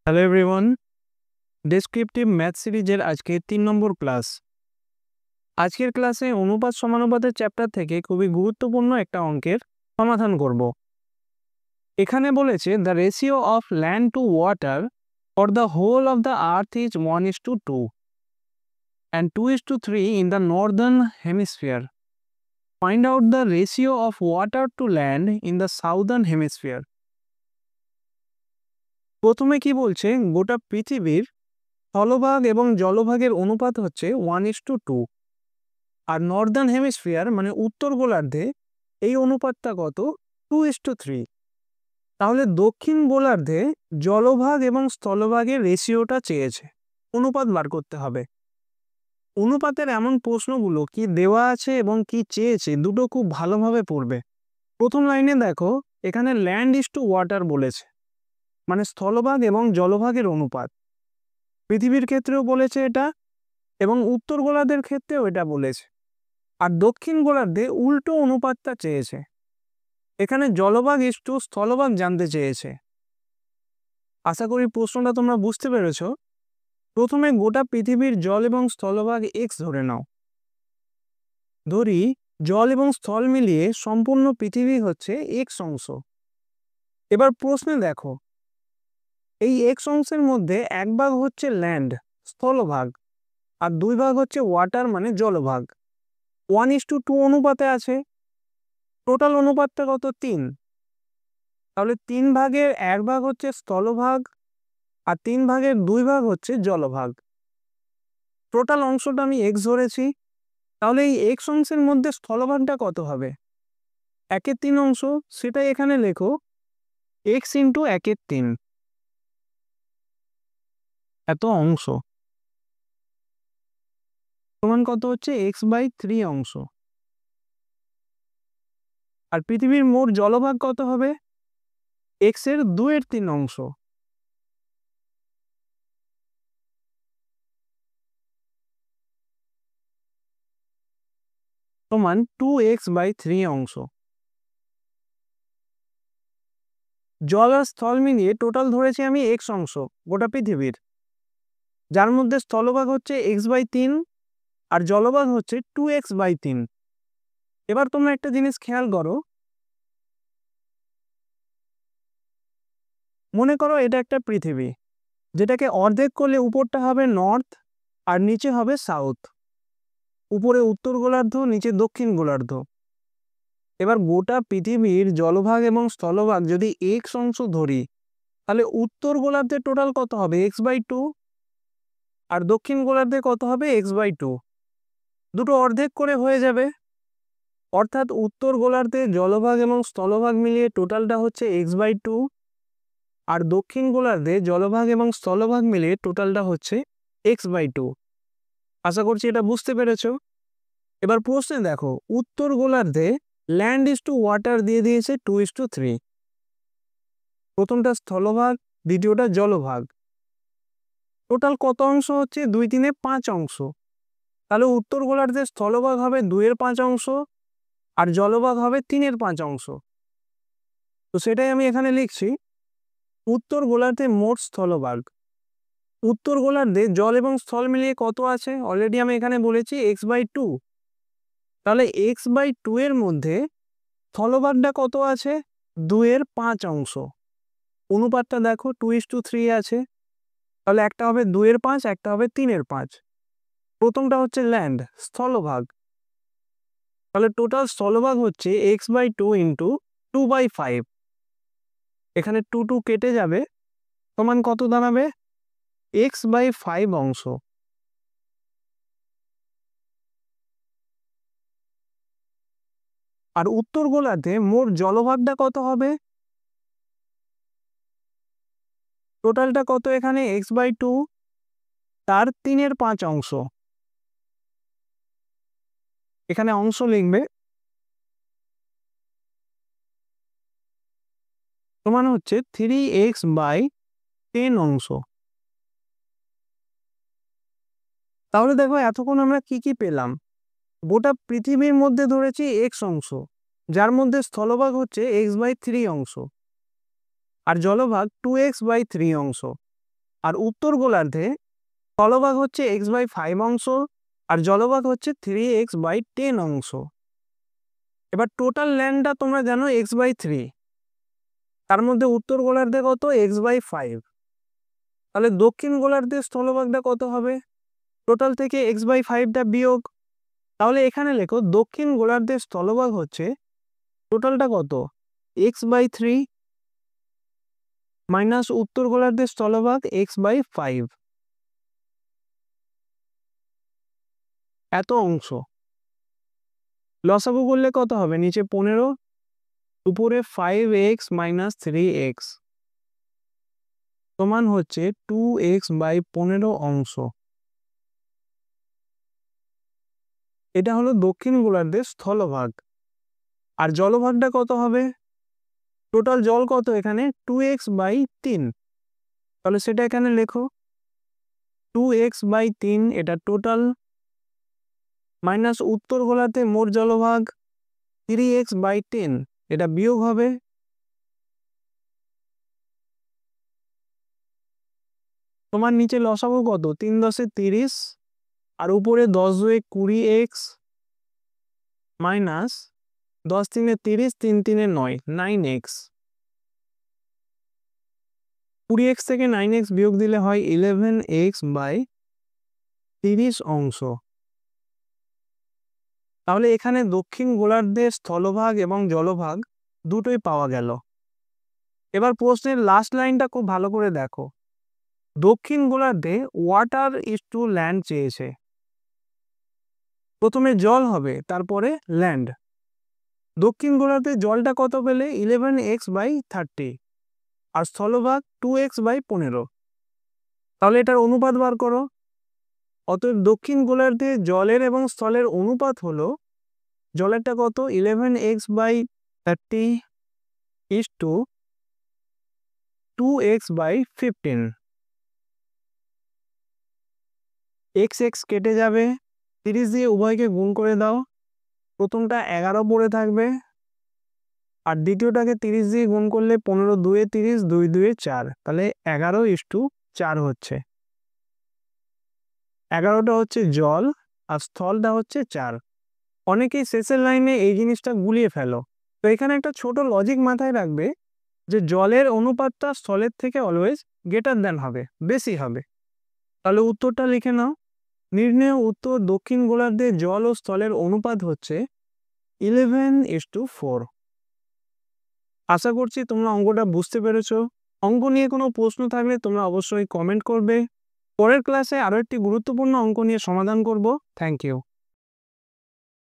Hello everyone, descriptive math সিরিজের আজকে ৩ নম্বর class. আজকের ক্লাসে অনুপাত সমানুপাতের চ্যাপ্টার থেকে খুবই গুরুত্বপূর্ণ একটা অঙ্কের সমাধান করব। এখানে বলেছে the ratio of land to water for the whole of the earth is 1:2 and 2:3 in the northern hemisphere. Find out the ratio of water to land in the southern hemisphere. প্রথমে কি বলছে, গোটা পৃথিবীর স্থলভাগ এবং জলভাগের অনুপাত হচ্ছে 1:2, আর নর্দার্ন হেমিস্ফিয়ার মানে উত্তর গোলার্ধে এই অনুপাতটা কত? 2:3। তাহলে দক্ষিণ গোলার্ধে জলভাগ এবং স্থলভাগের রেশিওটা চেয়েছে, অনুপাত বার করতে হবে। অনুপাতের এমন প্রশ্নগুলো কি দেওয়া আছে এবং কি চেয়েছে দুটো খুব ভালোভাবে পড়বে। প্রথম লাইনে দেখো, এখানে ল্যান্ড ইজ টু ওয়াটার বলেছে, মানে স্থলভাগ এবং জলভাগের অনুপাত। পৃথিবীর ক্ষেত্রেও বলেছে এটা, এবং উত্তর গোলার্ধের ক্ষেত্রেও এটা বলেছে। আর দক্ষিণ গোলার্ধে উল্টো অনুপাতটা চেয়েছে, এখানে জলভাগ ইজ টু স্থলভাগ জানতে চেয়েছে। আশা করি প্রশ্নটা তোমরা বুঝতে পেরেছ। প্রথমে গোটা পৃথিবীর জল এবং স্থলভাগ এক্স ধরে নাও। ধরি জল এবং স্থল মিলিয়ে সম্পূর্ণ পৃথিবী হচ্ছে এক্স অংশ। এবার প্রশ্নে দেখো, এই এক্স অংশের মধ্যে এক ভাগ হচ্ছে ল্যান্ড স্থলভাগ, আর দুই ভাগ হচ্ছে ওয়াটার মানে জলভাগ। 1:2 অনুপাতে আছে। টোটাল অনুপাতটা কত? 3। তাহলে 3 ভাগের 1 ভাগ হচ্ছে স্থলভাগ, আর 3 ভাগের 2 ভাগ হচ্ছে জলভাগ। টোটাল অংশটা আমি এক্স ধরেছি। তাহলে এই এক্স অংশের মধ্যে স্থলভাগটা কত হবে? 1/3 অংশ, সেটাই এখানে লেখো, এক্স ইন্টু 1/3, এত অংশ সমান কত হচ্ছে? x/3 অংশ। আর পৃথিবীর মোট জলভাগ কত হবে? x এর 2/3 অংশ, সমান 2x/3 অংশ। জল আর স্থল মিলিয়ে টোটাল ধরেছি আমি এক্স অংশ গোটা পৃথিবীর, যার মধ্যে স্থলভাগ হচ্ছে x/3 আর জলভাগ হচ্ছে 2x/3। এবার তোমরা একটা জিনিস খেয়াল করো, মনে করো এটা একটা পৃথিবী, যেটাকে অর্ধেক করলে উপরটা হবে নর্থ আর নিচে হবে সাউথ। উপরে উত্তর গোলার্ধ, নিচে দক্ষিণ গোলার্ধ। এবার গোটা পৃথিবীর জলভাগ এবং স্থলভাগ যদি এক্স অংশ ধরি, তাহলে উত্তর গোলার্ধে টোটাল কত হবে? x/2, আর দক্ষিণ গোলার্ধে কত হবে? x/2। দুটো অর্ধেক করে হয়ে যাবে, অর্থাৎ উত্তর গোলার্ধে জলভাগ এবং স্থলভাগ মিলিয়ে টোটালটা হচ্ছে x/2, আর দক্ষিণ গোলার্ধে জলভাগ এবং স্থলভাগ মিলিয়ে টোটালটা হচ্ছে x/2। আশা করছি এটা বুঝতে পেরেছো। এবার প্রশ্নে দেখো, উত্তর গোলার্ধে ল্যান্ড ইজ টু ওয়াটার দিয়ে দিয়েছে 2:3। প্রথমটা স্থলভাগ, দ্বিতীয়টা জলভাগ। টোটাল কত অংশ হচ্ছে? 2/3 অংশ। তাহলে উত্তর গোলার্ধে স্থলভাগ হবে 2/5 অংশ, আর জলভাগ হবে 3/5 অংশ। তো সেটাই আমি এখানে লিখছি, উত্তর গোলার্ধে মোট স্থলভাগ। উত্তর গোলার্ধে জল এবং স্থল মিলিয়ে কত আছে? অলরেডি আমি এখানে বলেছি x/2। তাহলে x/2 এর মধ্যে স্থলভাগটা কত আছে? 2/5 অংশ। অনুপাতটা দেখো 2:3 আছে। তাহলে একটা হবে 2/5, একটা হবে 3/5। প্রথমটা হচ্ছে ল্যান্ড স্থলভাগ, তাহলে টোটাল স্থলভাগ হচ্ছে x/2 ইন্টু 2/5। এখানে 2 কেটে যাবে, সমান কত দাঁড়াবে? x/5 অংশ। আর উত্তর গোলার্ধে মোট জলভাগটা কত হবে? টোটালটা কত এখানে? x/2 তার 3/5 অংশ। এখানে অংশ লিখবে, সমান হচ্ছে 3x/10 অংশ। তাহলে দেখো এতক্ষণ আমরা কি কি পেলাম? গোটা পৃথিবীর মধ্যে ধরেছি এক্স অংশ, যার মধ্যে স্থলভাগ হচ্ছে x/3 অংশ, আর জলভাগ 2x/3 অংশ। আর উত্তর গোলার্ধে স্থলভাগ হচ্ছে x/5 অংশ আর জলভাগ হচ্ছে 3x/10 অংশ। এবার টোটাল ল্যান্ডটা তোমরা জানো x/3, তার মধ্যে উত্তর গোলার্ধে কত x/5, তাহলে দক্ষিণ গোলার্ধের স্থলভাগটা কত হবে টোটাল থেকে x/5টা বিয়োগ, তাহলে এখানে লেখো দক্ষিণ গোলার্ধের স্থলভাগ হচ্ছে টোটালটা কত x/3 মাইনাস উত্তর গোলার্ধের স্থলভাগ x/5, এত অংশ। লসাগু করলে কত হবে নিচে 15 উপরে 5x - 3x সমান হচ্ছে 2x/15 অংশ। এটা হলো দক্ষিণ গোলার্ধের স্থলভাগ। আর জলভাগটা কত হবে টোটাল জল কত এখানে 2x/3, তাহলে সেটা এখানে লেখো 2x/3 এটা টোটাল মাইনাস উত্তর গোলার্ধে মোট জলভাগ 3x/10 এটা বিয়োগ হবে, তোমার নিচে লসাগু কত 3 × 10 = 30 আর উপরে 10 × 2 = 20x মাইনাস 10 × 3 = 30 3 × 3 = 9 9x, 20x থেকে 9x বিয়োগ দিলে হয় 11x/30 অংশ। তাহলে এখানে দক্ষিণ গোলার্ধের স্থলভাগ এবং জলভাগ দুটোই পাওয়া গেল। এবার প্রশ্নের লাস্ট লাইনটা খুব ভালো করে দেখো, দক্ষিণ গোলার্ধে ওয়াটার ইজ টু ল্যান্ড চেয়েছে, প্রথমে জল হবে তারপরে ল্যান্ড। দক্ষিণ গোলার্ধে জলটা কত পেলে 11x/30 আর স্থলভাগ 2x/15, তাহলে এটার অনুপাত বার করো। অতএব দক্ষিণ গোলার্ধে জলের এবং স্থলের অনুপাত হলো জলেরটা কত 11x/30 is to 2x/15, x কেটে যাবে, 30 দিয়ে উভয়কে গুণ করে দাও, প্রথমটা 11 পড়ে থাকবে আর দ্বিতীয়টাকে 30 দিয়ে গুণ করলে 15 × 2 = 30 2 × 2 = 4, তাহলে 11:4 হচ্ছে। 11টা হচ্ছে জল আর স্থলটা হচ্ছে 4। অনেকেই শেষের লাইনে এই জিনিসটা গুলিয়ে ফেলো, তো এখানে একটা ছোট লজিক মাথায় রাখবে যে জলের অনুপাতটা স্থলের থেকে অলওয়েজ গ্রেটার দ্যান হবে, বেশি হবে। তাহলে উত্তরটা লিখে নাও, নির্ণেয় উত্তর দক্ষিণ গোলার্ধে জল ও স্থলের অনুপাত হচ্ছে 11:4। আশা করছি তোমরা অঙ্কটা বুঝতে পেরেছো। অঙ্ক নিয়ে কোনো প্রশ্ন থাকলে তোমরা অবশ্যই কমেন্ট করবে। পরের ক্লাসে আরো একটি গুরুত্বপূর্ণ অঙ্ক নিয়ে সমাধান করব। Thank you.